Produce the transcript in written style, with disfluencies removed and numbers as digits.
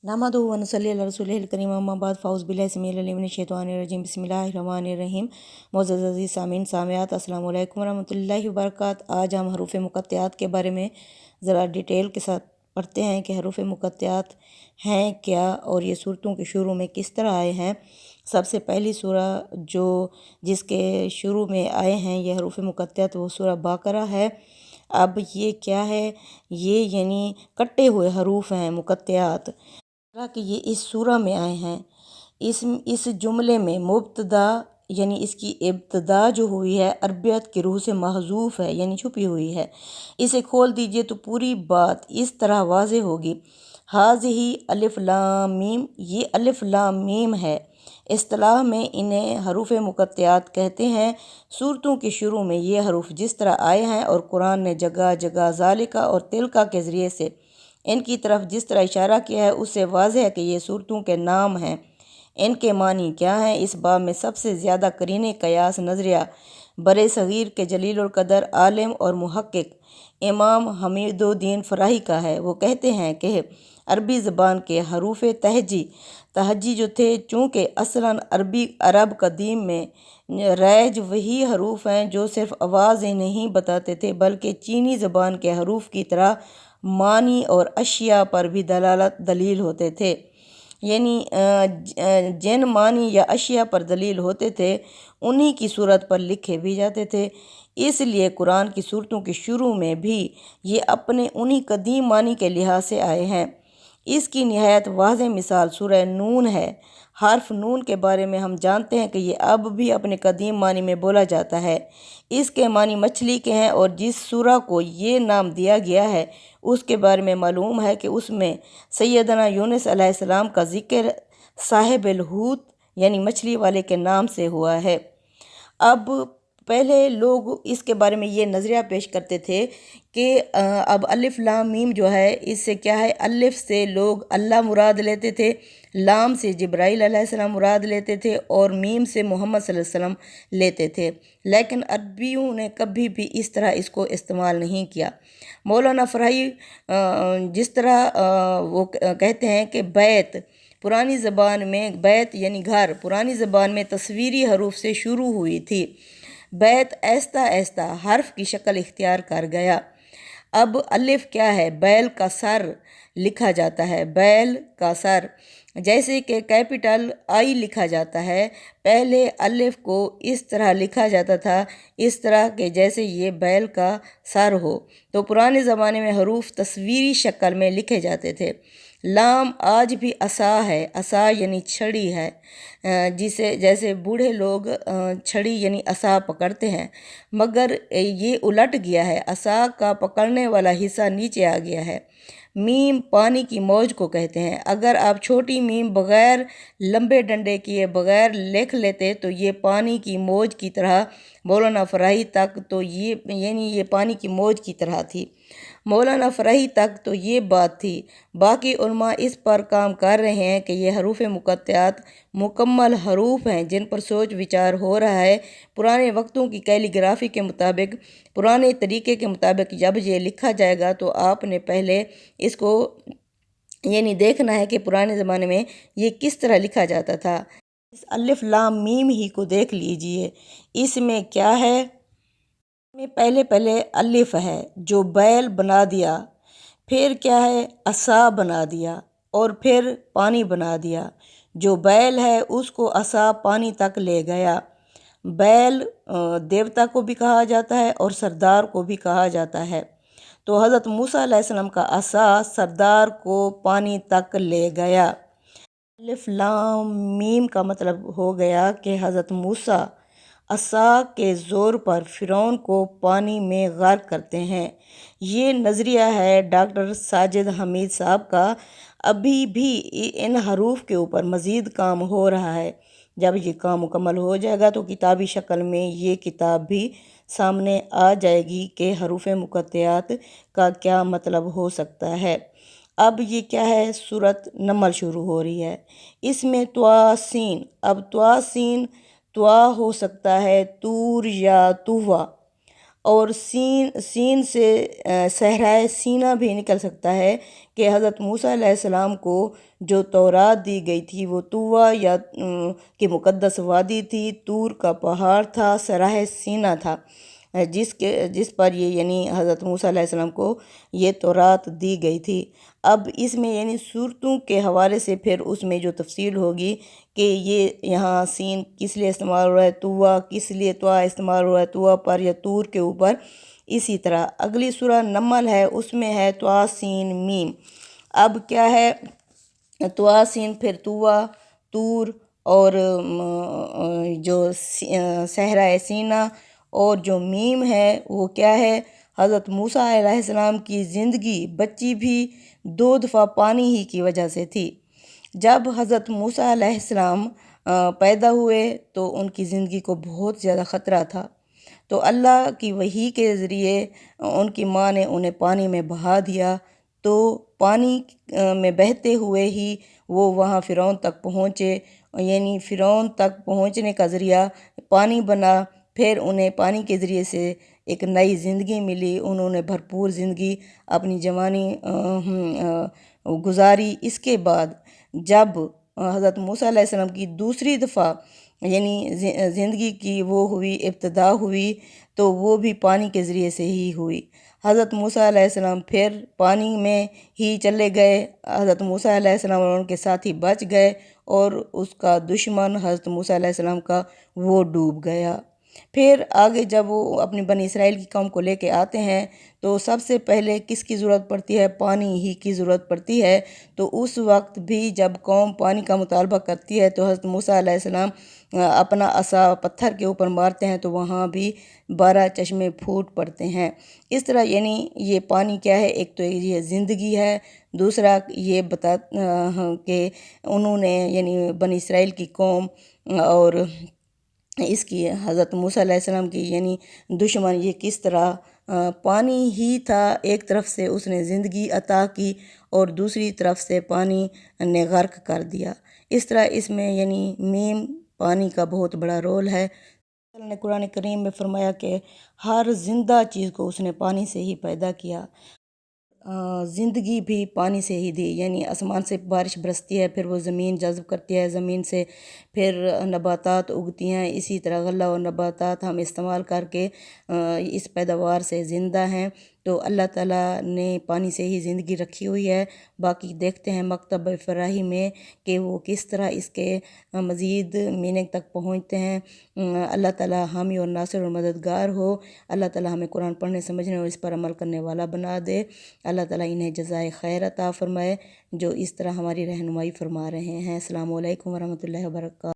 नहमदुहु व नसल्ली अला रसूलिहिल करीम अम्मा बाद फ़ाउज़ बिल्लाहि समीउल अलीम मिनश शैतानिर रजीम बिस्मिल्लाहिर रहमानिर रहीम। मुअज़्ज़ज़ अज़ीज़ सामीन सामियात अस्सलामु अलैकुम व रहमतुल्लाहि व बरकातहू। आज हम हरूफ मुक़त्तआत के बारे में ज़रा डिटेल के साथ पढ़ते हैं कि हरूफ मुक़त्तआत हैं क्या और ये सूरतों के शुरू में किस तरह आए हैं। सबसे पहली सूरा जो जिसके शुरू में आए हैं ये हरूफ मुक़त्तआत वो सूरा बाक़रा है। अब ये क्या है, ये यानी कटे हुए हरूफ हैं मुक़त्तआत कि ये इस सूरा में आए हैं। इस जुमले में मुब्तदा यानी इसकी इब्तदा जो हुई है अरबियत की रूह से महजूफ़ है यानी छुपी हुई है। इसे खोल दीजिए तो पूरी बात इस तरह वाज़े होगी। हाज़िही अलिफ लाम मीम, ये अलिफ लाम मीम है। इस्तिलाह में इन्हें हरूफ मुक़त्तआत कहते हैं। सूरतों के शुरू में ये हरूफ जिस तरह आए हैं और कुरान ने जगह जगह ज़ालिका और तिलका के ज़रिए से इनकी तरफ जिस तरह इशारा किया है उससे वाज़ेह है कि ये सूरतों के नाम हैं। इनके मानी क्या हैं, इस बाब में सबसे ज़्यादा करीने कयास नज़रिया बरे सग़ीर के जलीलुल क़दर आलिम और मुहक्किक इमाम हमीदुद्दीन फ़राही का है। वो कहते हैं कि अरबी ज़बान के हरूफ तहजी जो थे, चूँकि असलन अरब कदीम में रैज वही हरूफ हैं जो सिर्फ़ आवाज़ ही नहीं बताते थे बल्कि चीनी ज़बान के हरूफ की तरह मानी और अशिया पर भी दलील होते थे। यानी जिन मानी या अशिया पर दलील होते थे उन्हीं की सूरत पर लिखे भी जाते थे। इसलिए कुरान की सूरतों के शुरू में भी ये अपने उन्हीं कदीम मानी के लिहाज से आए हैं। इसकी निहायत वाज़ेह मिसाल सूरह नून है। हर्फ नून के बारे में हम जानते हैं कि ये अब भी अपने कदीम मानी में बोला जाता है। इसके मानी मछली के हैं और जिस सूरा को ये नाम दिया गया है उसके बारे में मालूम है कि उसमें सैयदना यूनुस अलैहिस्सलाम का ज़िक्र साहिबुल हूत यानी मछली वाले के नाम से हुआ है। अब पहले लोग इसके बारे में ये नज़रिया पेश करते थे कि अब अलिफ लाम मीम जो है इससे क्या है, अलिफ से लोग अल्लाह मुराद लेते थे, लाम से जिब्राइल अलैहिस्सलाम मुराद लेते थे और मीम से मोहम्मद सल्लल्लाहु अलैहि वसल्लम लेते थे। लेकिन अरबियों ने कभी भी इस तरह इसको इस्तेमाल नहीं किया। मौलाना फ़राही जिस तरह वो कहते हैं कि बैत पुरानी ज़बान में बैत यानी घर पुरानी ज़बान में तस्वीरी हरूफ से शुरू हुई थी। बैत ऐस्ता ऐस्ता हर्फ की शक्ल इख्तियार कर गया। अब अलिफ क्या है, बैल का सर लिखा जाता है, बैल का सर जैसे कि कैपिटल आई लिखा जाता है। पहले अलिफ को इस तरह लिखा जाता था, इस तरह के जैसे ये बैल का सर हो। तो पुराने ज़माने में हरूफ तस्वीरी शक्ल में लिखे जाते थे। लाम आज भी असा है, असा यानी छड़ी है, जिसे जैसे बूढ़े लोग छड़ी यानी असा पकड़ते हैं, मगर ये उलट गया है, असा का पकड़ने वाला हिस्सा नीचे आ गया है। मीम पानी की मौज को कहते हैं। अगर आप छोटी मीम बग़ैर लंबे डंडे किए बग़ैर लिख लेते तो ये पानी की मौज की तरह मौलाना फ़राही तक तो ये यानी ये पानी की मौज की तरह थी। मौलाना फ़राही तक तो ये बात थी। बाकी उलमा इस पर काम कर रहे हैं कि ये हरूफ मुक़त्तआत मुकम्मल हरूफ हैं जिन पर सोच विचार हो रहा है। पुराने वक्तों की कैलीग्राफी के मुताबिक, पुराने तरीके के मुताबिक जब ये लिखा जाएगा तो आपने पहले इसको यानी देखना है कि पुराने ज़माने में ये किस तरह लिखा जाता था। इस अलिफ लाम मीम ही को देख लीजिए, इसमें क्या है, में पहले अलिफ है जो बैल बना दिया, फिर क्या है असा बना दिया और फिर पानी बना दिया। जो बैल है उसको असा पानी तक ले गया। बैल देवता को भी कहा जाता है और सरदार को भी कहा जाता है। तो हज़रत मूसा अलैहिस्सलाम का असा सरदार को पानी तक ले गया। अलिफ लाम मीम का मतलब हो गया कि हज़रत मूसा असा के ज़ोर पर फ़िरौन को पानी में गर्क करते हैं। ये नज़रिया है डॉक्टर साजिद हमीद साहब का। अभी भी इन हरूफ के ऊपर मज़ीद काम हो रहा है। जब ये काम मुकम्मल हो जाएगा तो किताबी शक्ल में ये किताब भी सामने आ जाएगी कि हरूफ मुक़त्तआत का क्या मतलब हो सकता है। अब ये क्या है, सूरत नमल शुरू हो रही है। इसमें त्वासीन, अब त्वासीन त्वा हो सकता है तूर या तुवा, اور سین سے صحرائے سینا بھی نکل سکتا ہے کہ حضرت موسیٰ علیہ السلام کو جو تورات دی گئی تھی وہ طوّا یا کہ مقدس وادی تھی، طور کا پہاڑ تھا، صحرائے سینا تھا، جس پر یہ یعنی حضرت موسیٰ علیہ السلام کو یہ تورات دی گئی تھی۔ اب اس میں یعنی صورتوں کے حوالے سے پھر اس میں جو تفصیل ہوگی کہ یہ یہاں سین کس لیے استعمال ہو رہا ہے، طوّا کس لیے طوا استعمال ہو رہا ہے، طوّا پر یا طور کے اوپر۔ اسی طرح اگلی سورہ نمل ہے، اس میں ہے طوا سین میم۔ اب کیا ہے، طوا سین پھر طوّا، طور اور جو صحرائے سینا، اور جو میم ہے وہ کیا ہے، حضرت موسیٰ علیہ السلام کی زندگی بچی بھی 2 دفعہ پانی ہی کی وجہ سے تھی۔ جب حضرت موسیٰ علیہ السلام پیدا ہوئے تو ان کی زندگی کو بہت زیادہ خطرہ تھا، تو اللہ کی وحی کے ذریعے ان کی ماں نے انہیں پانی میں بہا دیا، تو پانی میں بہتے ہوئے ہی وہ وہاں فرعون تک پہنچے، یعنی فرعون تک پہنچنے کا ذریعہ پانی بنا۔ پھر انہیں پانی کے ذریعے سے ایک نئی زندگی ملی، انہوں نے بھرپور زندگی اپنی جوانی گزاری۔ اس کے بعد جب حضرت موسیٰ علیہ السلام کی دوسری دفعہ یعنی زندگی کی وہ ہوئی، ابتدا ہوئی، تو وہ بھی پانی کے ذریعے سے ہی ہوئی۔ حضرت موسیٰ علیہ السلام پھر پانی میں ہی چلے گئے، حضرت موسیٰ علیہ السلام اور ان کے ساتھی بچ گئے، اور اس کا دشمن حضرت موسیٰ علیہ السلام کا وہ ڈوب گیا۔ پھر آگے جب وہ اپنی بنی اسرائیل کی قوم کو لے کے آتے ہیں تو سب سے پہلے کس کی ضرورت پڑتی ہے، پانی ہی کی ضرورت پڑتی ہے۔ تو اس وقت بھی جب قوم پانی کا مطالبہ کرتی ہے تو حضرت موسیٰ علیہ السلام اپنا عصا پتھر کے اوپر مارتے ہیں تو وہاں بھی 12 چشمے پھوٹ پڑتے ہیں۔ اس طرح یعنی یہ پانی کیا ہے، ایک تو یہ زندگی ہے، دوسرا یہ بتا کہ انہوں نے یعنی بنی اسرائیل کی قوم اور اس کی حضرت موسیٰ علیہ السلام کی یعنی دشمن یہ کس طرح پانی ہی تھا، ایک طرف سے اس نے زندگی عطا کی اور دوسری طرف سے پانی نے غرق کر دیا۔ اس طرح اس میں یعنی میم پانی کا بہت بڑا رول ہے۔ اللہ نے قرآن کریم میں فرمایا کہ ہر زندہ چیز کو اس نے پانی سے ہی پیدا کیا، زندگی بھی پانی سے ہی دی، یعنی آسمان سے بارش برستی ہے، پھر وہ زمین جذب کرتی ہے، زمین سے پھر نباتات اگتی ہیں، اسی طرح غلہ و نباتات ہم استعمال کر کے اس پیداوار سے زندہ ہیں۔ تو اللہ تعالیٰ نے پانی سے ہی زندگی رکھی ہوئی ہے۔ باقی دیکھتے ہیں مکتب افراحی میں کہ وہ کس طرح اس کے مزید میننگ تک پہنچتے ہیں۔ اللہ تعالیٰ حامی اور ناصر اور مددگار ہو۔ اللہ تعالیٰ ہمیں قرآن پڑھنے سمجھنے اور اس پر عمل کرنے والا بنا دے۔ اللہ تعالیٰ انہیں جزائے خیر عطا فرمائے جو اس طرح ہماری رہنمائی فرما رہے ہیں۔ السلام علیکم ورحمۃ اللہ وبرکاتہ۔